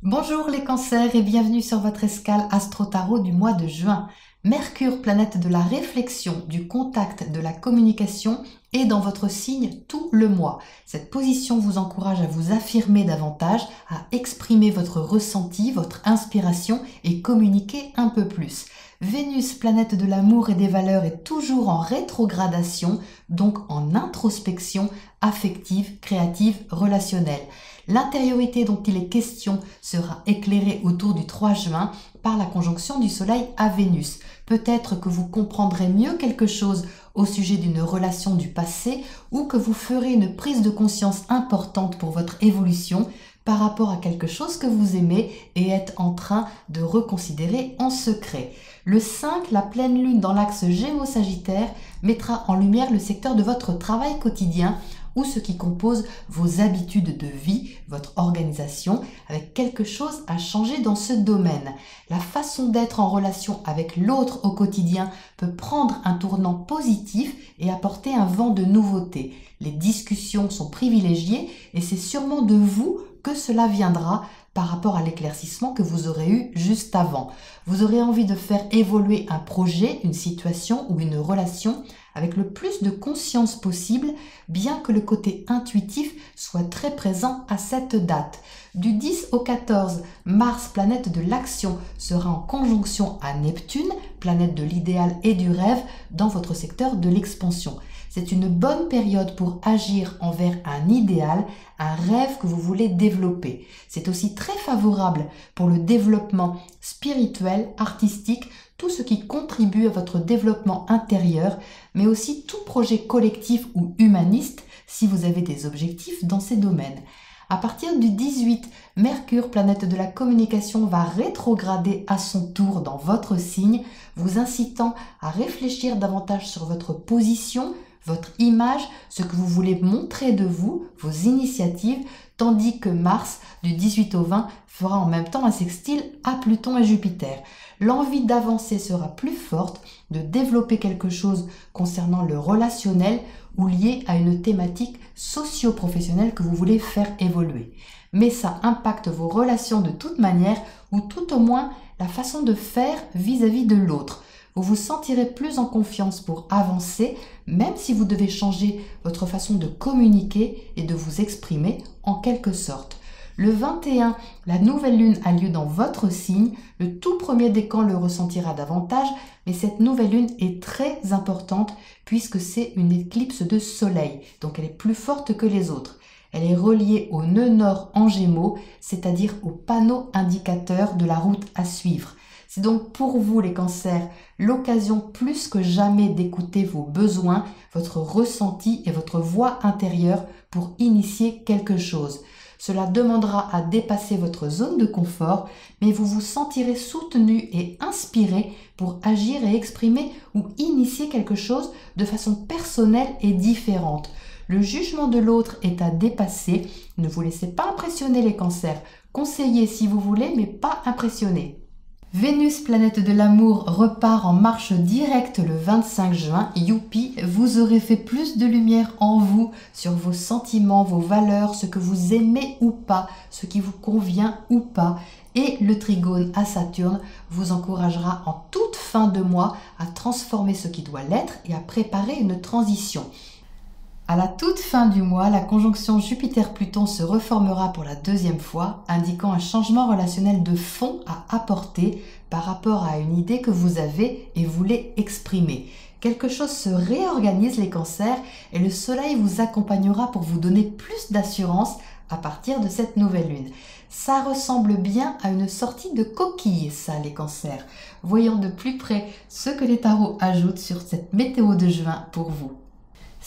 Bonjour les cancers et bienvenue sur votre escale astro-tarot du mois de juin. Mercure, planète de la réflexion, du contact, de la communication, est dans votre signe tout le mois. Cette position vous encourage à vous affirmer davantage, à exprimer votre ressenti, votre inspiration et communiquer un peu plus. Vénus, planète de l'amour et des valeurs, est toujours en rétrogradation, donc en introspection affective, créative, relationnelle. L'intériorité dont il est question sera éclairée autour du 3 juin par la conjonction du Soleil à Vénus. Peut-être que vous comprendrez mieux quelque chose au sujet d'une relation du passé ou que vous ferez une prise de conscience importante pour votre évolution par rapport à quelque chose que vous aimez et êtes en train de reconsidérer en secret. Le 5, la pleine lune dans l'axe Gémeaux-Sagittaire, mettra en lumière le secteur de votre travail quotidien ou ce qui compose vos habitudes de vie, votre organisation, avec quelque chose à changer dans ce domaine. La façon d'être en relation avec l'autre au quotidien peut prendre un tournant positif et apporter un vent de nouveauté. Les discussions sont privilégiées et c'est sûrement de vous que cela viendra par rapport à l'éclaircissement que vous aurez eu juste avant. Vous aurez envie de faire évoluer un projet, une situation ou une relation avec le plus de conscience possible, bien que le côté intuitif soit très présent à cette date. Du 10 au 14, Mars, planète de l'action, sera en conjonction à Neptune, planète de l'idéal et du rêve, dans votre secteur de l'expansion. C'est une bonne période pour agir envers un idéal, un rêve que vous voulez développer. C'est aussi très favorable pour le développement spirituel, artistique, tout ce qui contribue à votre développement intérieur, mais aussi tout projet collectif ou humaniste si vous avez des objectifs dans ces domaines. À partir du 18, Mercure, planète de la communication, va rétrograder à son tour dans votre signe, vous incitant à réfléchir davantage sur votre position, votre image, ce que vous voulez montrer de vous, vos initiatives, tandis que Mars, du 18 au 20, fera en même temps un sextile à Pluton et Jupiter. L'envie d'avancer sera plus forte, de développer quelque chose concernant le relationnel ou lié à une thématique socio-professionnelle que vous voulez faire évoluer. Mais ça impacte vos relations de toute manière ou tout au moins la façon de faire vis-à-vis de l'autre. Vous vous sentirez plus en confiance pour avancer, même si vous devez changer votre façon de communiquer et de vous exprimer en quelque sorte. Le 21, la nouvelle lune a lieu dans votre signe. Le tout premier décan le ressentira davantage, mais cette nouvelle lune est très importante puisque c'est une éclipse de soleil, donc elle est plus forte que les autres. Elle est reliée au nœud nord en Gémeaux, c'est-à-dire au panneau indicateur de la route à suivre. C'est donc pour vous les cancers l'occasion plus que jamais d'écouter vos besoins, votre ressenti et votre voix intérieure pour initier quelque chose. Cela demandera à dépasser votre zone de confort, mais vous vous sentirez soutenu et inspiré pour agir et exprimer ou initier quelque chose de façon personnelle et différente. Le jugement de l'autre est à dépasser. Ne vous laissez pas impressionner les cancers. Conseillez si vous voulez, mais pas impressionner. Vénus, planète de l'amour, repart en marche directe le 25 juin. Youpi, vous aurez fait plus de lumière en vous, sur vos sentiments, vos valeurs, ce que vous aimez ou pas, ce qui vous convient ou pas. Et le trigone à Saturne vous encouragera en toute fin de mois à transformer ce qui doit l'être et à préparer une transition. À la toute fin du mois, la conjonction Jupiter-Pluton se reformera pour la deuxième fois, indiquant un changement relationnel de fond à apporter par rapport à une idée que vous avez et voulez exprimer. Quelque chose se réorganise les cancers et le soleil vous accompagnera pour vous donner plus d'assurance à partir de cette nouvelle lune. Ça ressemble bien à une sortie de coquille, ça les cancers. Voyons de plus près ce que les tarots ajoutent sur cette météo de juin pour vous.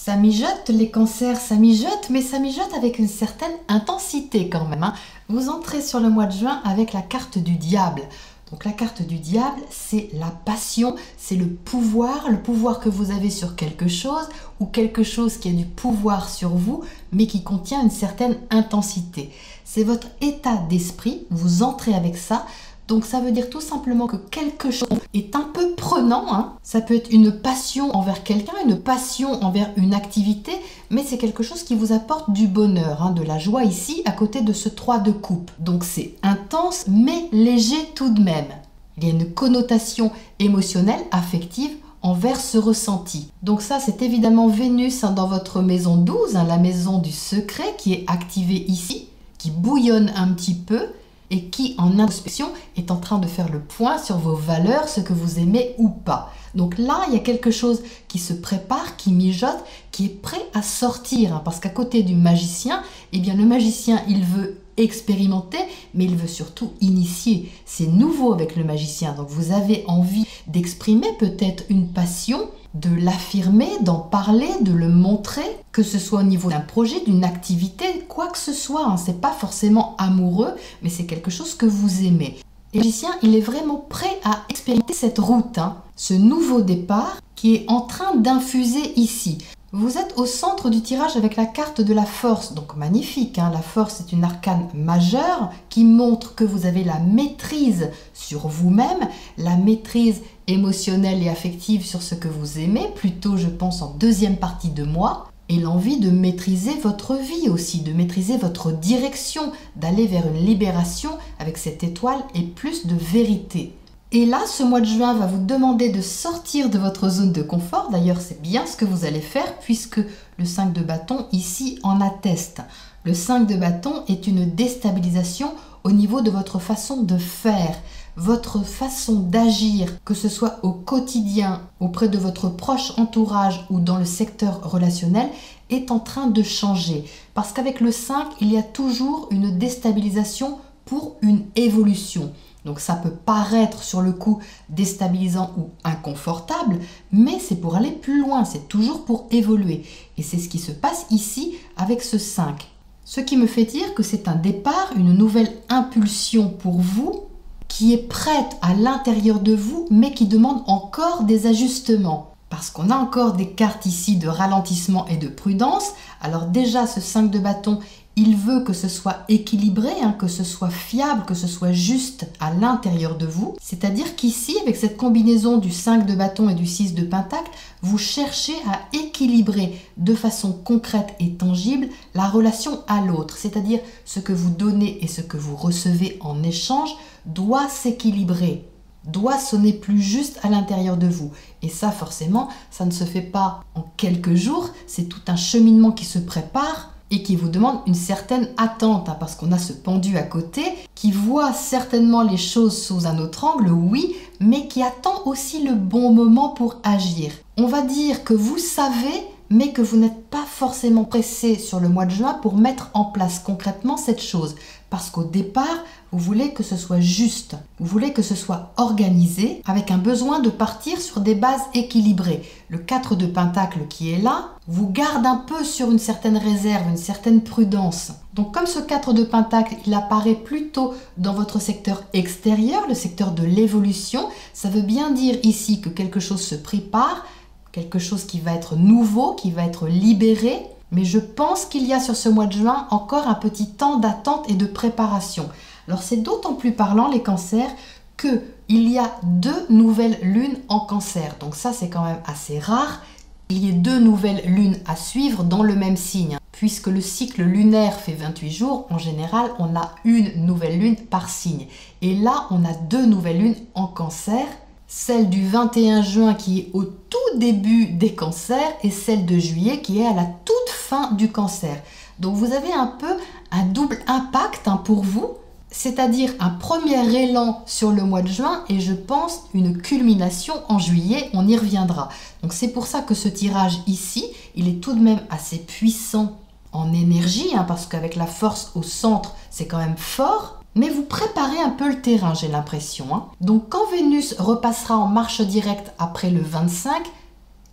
Ça mijote les cancers, ça mijote, mais ça mijote avec une certaine intensité quand même. Vous entrez sur le mois de juin avec la carte du diable. Donc la carte du diable, c'est la passion, c'est le pouvoir que vous avez sur quelque chose ou quelque chose qui a du pouvoir sur vous, mais qui contient une certaine intensité. C'est votre état d'esprit, vous entrez avec ça, Donc ça veut dire tout simplement que quelque chose est un peu prenant, hein. Ça peut être une passion envers quelqu'un, une passion envers une activité, mais c'est quelque chose qui vous apporte du bonheur, hein, de la joie ici, à côté de ce 3 de coupe. Donc c'est intense, mais léger tout de même. Il y a une connotation émotionnelle, affective, envers ce ressenti. Donc ça, c'est évidemment Vénus, hein, dans votre maison 12, hein, la maison du secret qui est activée ici, qui bouillonne un petit peu, et qui, en introspection, est en train de faire le point sur vos valeurs, ce que vous aimez ou pas. Donc là, il y a quelque chose qui se prépare, qui mijote, qui est prêt à sortir. Hein, parce qu'à côté du magicien, eh bien, le magicien, il veut expérimenter, mais il veut surtout initier. C'est nouveau avec le magicien. Donc vous avez envie d'exprimer peut-être une passion, de l'affirmer, d'en parler, de le montrer, que ce soit au niveau d'un projet, d'une activité, quoi que ce soit. Hein. C'est pas forcément amoureux, mais c'est quelque chose que vous aimez. Et le magicien, il est vraiment prêt à expérimenter cette route, hein, ce nouveau départ qui est en train d'infuser ici. Vous êtes au centre du tirage avec la carte de la force, donc magnifique, hein. La force est une arcane majeure qui montre que vous avez la maîtrise sur vous-même, la maîtrise émotionnelle et affective sur ce que vous aimez, plutôt je pense en deuxième partie de moi, et l'envie de maîtriser votre vie aussi, de maîtriser votre direction, d'aller vers une libération avec cette étoile et plus de vérité. Et là, ce mois de juin va vous demander de sortir de votre zone de confort. D'ailleurs, c'est bien ce que vous allez faire puisque le 5 de bâton ici en atteste. Le 5 de bâton est une déstabilisation au niveau de votre façon de faire, votre façon d'agir, que ce soit au quotidien, auprès de votre proche entourage ou dans le secteur relationnel, est en train de changer. Parce qu'avec le 5, il y a toujours une déstabilisation pour une évolution. Donc ça peut paraître sur le coup déstabilisant ou inconfortable, mais c'est pour aller plus loin, c'est toujours pour évoluer. Et c'est ce qui se passe ici avec ce 5. Ce qui me fait dire que c'est un départ, une nouvelle impulsion pour vous, qui est prête à l'intérieur de vous, mais qui demande encore des ajustements. Parce qu'on a encore des cartes ici de ralentissement et de prudence. Alors déjà, ce 5 de bâton, il veut que ce soit équilibré, hein, que ce soit fiable, que ce soit juste à l'intérieur de vous. C'est-à-dire qu'ici, avec cette combinaison du 5 de bâton et du 6 de pentacle, vous cherchez à équilibrer de façon concrète et tangible la relation à l'autre. C'est-à-dire ce que vous donnez et ce que vous recevez en échange doit s'équilibrer, doit sonner plus juste à l'intérieur de vous. Et ça, forcément, ça ne se fait pas en quelques jours. C'est tout un cheminement qui se prépare et qui vous demande une certaine attente, hein, parce qu'on a ce pendu à côté qui voit certainement les choses sous un autre angle, oui, mais qui attend aussi le bon moment pour agir. On va dire que vous savez, mais que vous n'êtes pas forcément pressé sur le mois de juin pour mettre en place concrètement cette chose. Parce qu'au départ, vous voulez que ce soit juste, vous voulez que ce soit organisé, avec un besoin de partir sur des bases équilibrées. Le 4 de pentacle qui est là, vous garde un peu sur une certaine réserve, une certaine prudence. Donc comme ce 4 de pentacle, il apparaît plutôt dans votre secteur extérieur, le secteur de l'évolution, ça veut bien dire ici que quelque chose se prépare, quelque chose qui va être nouveau, qui va être libéré. Mais je pense qu'il y a sur ce mois de juin encore un petit temps d'attente et de préparation. Alors c'est d'autant plus parlant les cancers qu'il y a 2 nouvelles lunes en cancer. Donc ça c'est quand même assez rare. Il y a 2 nouvelles lunes à suivre dans le même signe. Puisque le cycle lunaire fait 28 jours, en général on a une nouvelle lune par signe. Et là on a 2 nouvelles lunes en cancer. Celle du 21 juin qui est au tout début des cancers et celle de juillet qui est à la toute fin du cancer. Donc vous avez un peu un double impact, hein, pour vous, c'est-à-dire un premier élan sur le mois de juin et je pense une culmination en juillet, on y reviendra. Donc c'est pour ça que ce tirage ici, il est tout de même assez puissant en énergie, hein, parce qu'avec la force au centre, c'est quand même fort. Mais vous préparez un peu le terrain, j'ai l'impression. Hein. Donc quand Vénus repassera en marche directe après le 25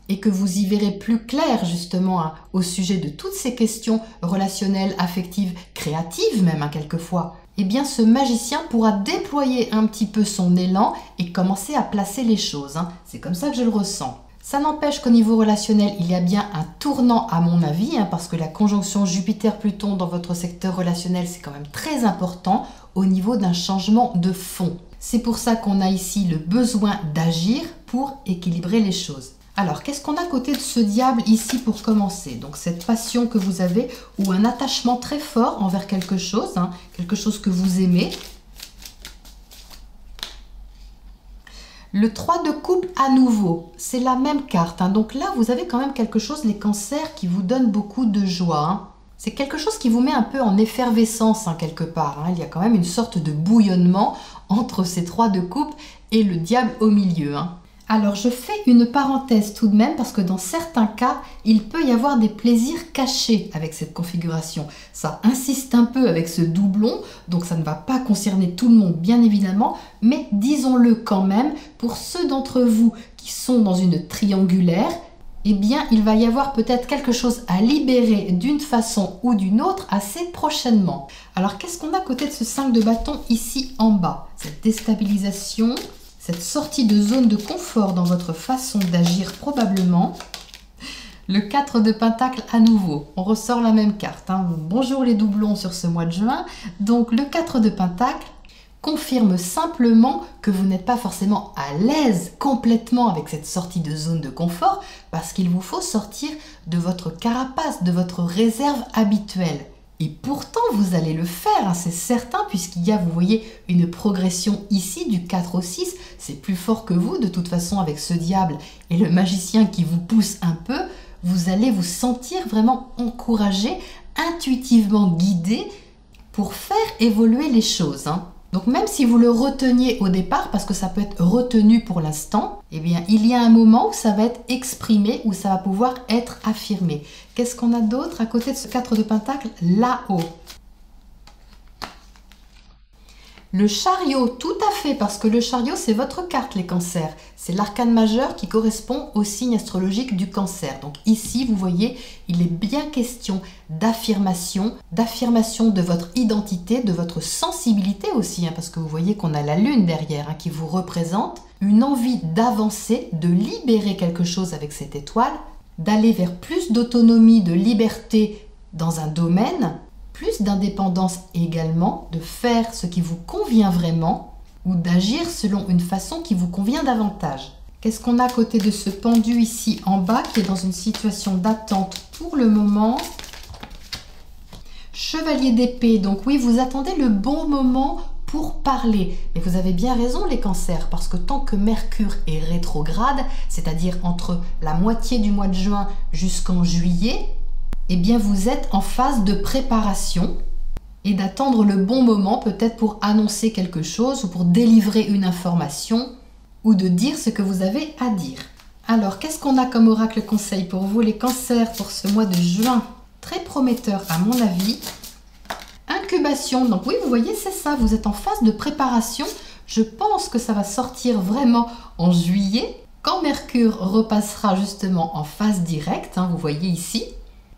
et que vous y verrez plus clair justement, hein, au sujet de toutes ces questions relationnelles, affectives, créatives même, hein, quelquefois, eh bien ce magicien pourra déployer un petit peu son élan et commencer à placer les choses. Hein. C'est comme ça que je le ressens. Ça n'empêche qu'au niveau relationnel, il y a bien un tournant à mon avis, hein, parce que la conjonction Jupiter-Pluton dans votre secteur relationnel, c'est quand même très important au niveau d'un changement de fond. C'est pour ça qu'on a ici le besoin d'agir pour équilibrer les choses. Alors, qu'est-ce qu'on a à côté de ce diable ici pour commencer? Donc, cette passion que vous avez ou un attachement très fort envers quelque chose, quelque chose que vous aimez. Le 3 de coupe à nouveau, c'est la même carte. Donc là, vous avez quand même quelque chose, les cancers, qui vous donne beaucoup de joie. C'est quelque chose qui vous met un peu en effervescence quelque part. Il y a quand même une sorte de bouillonnement entre ces 3 de coupe et le diable au milieu. Alors, je fais une parenthèse tout de même parce que dans certains cas, il peut y avoir des plaisirs cachés avec cette configuration. Ça insiste un peu avec ce doublon, donc ça ne va pas concerner tout le monde, bien évidemment, mais disons-le quand même, pour ceux d'entre vous qui sont dans une triangulaire, eh bien, il va y avoir peut-être quelque chose à libérer d'une façon ou d'une autre assez prochainement. Alors, qu'est-ce qu'on a à côté de ce 5 de bâton ici en bas? Cette déstabilisation, cette sortie de zone de confort dans votre façon d'agir probablement. Le 4 de pentacle à nouveau. On ressort la même carte. Bonjour les doublons sur ce mois de juin. Donc le 4 de pentacle confirme simplement que vous n'êtes pas forcément à l'aise complètement avec cette sortie de zone de confort parce qu'il vous faut sortir de votre carapace, de votre réserve habituelle. Et pourtant, vous allez le faire, c'est certain, puisqu'il y a, vous voyez, une progression ici du 4 au 6. C'est plus fort que vous, de toute façon, avec ce diable et le magicien qui vous pousse un peu. Vous allez vous sentir vraiment encouragé, intuitivement guidé pour faire évoluer les choses. Donc même si vous le reteniez au départ, parce que ça peut être retenu pour l'instant, eh bien il y a un moment où ça va être exprimé, où ça va pouvoir être affirmé. Qu'est-ce qu'on a d'autre à côté de ce 4 de pentacle là-haut? Le chariot, tout à fait, parce que le chariot, c'est votre carte, les cancers. C'est l'arcane majeur qui correspond au signe astrologique du cancer. Donc ici, vous voyez, il est bien question d'affirmation de votre identité, de votre sensibilité aussi, parce que vous voyez qu'on a la lune derrière qui vous représente. Une envie d'avancer, de libérer quelque chose avec cette étoile, d'aller vers plus d'autonomie, de liberté dans un domaine, plus d'indépendance également, de faire ce qui vous convient vraiment ou d'agir selon une façon qui vous convient davantage. Qu'est-ce qu'on a à côté de ce pendu ici en bas qui est dans une situation d'attente pour le moment? Chevalier d'épée, donc oui, vous attendez le bon moment pour parler. Mais vous avez bien raison les cancers, parce que tant que Mercure est rétrograde, c'est-à-dire entre la moitié du mois de juin jusqu'en juillet, eh bien vous êtes en phase de préparation et d'attendre le bon moment peut-être pour annoncer quelque chose ou pour délivrer une information ou de dire ce que vous avez à dire. Alors, qu'est-ce qu'on a comme oracle conseil pour vous les cancers pour ce mois de juin? Très prometteur à mon avis. Incubation, donc oui, vous voyez, c'est ça, vous êtes en phase de préparation. Je pense que ça va sortir vraiment en juillet, quand Mercure repassera justement en phase directe, vous voyez ici.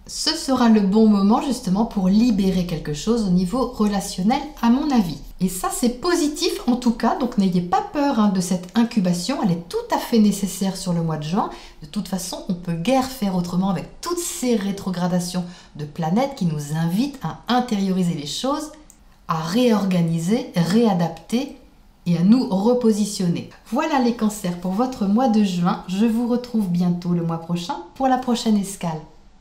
Ce sera le bon moment justement pour libérer quelque chose au niveau relationnel à mon avis. Et ça c'est positif en tout cas, donc n'ayez pas peur de cette incubation, elle est tout à fait nécessaire sur le mois de juin. De toute façon, on peut guère faire autrement avec toutes ces rétrogradations de planètes qui nous invitent à intérioriser les choses, à réorganiser, réadapter et à nous repositionner. Voilà les cancers pour votre mois de juin. Je vous retrouve bientôt le mois prochain pour la prochaine escale.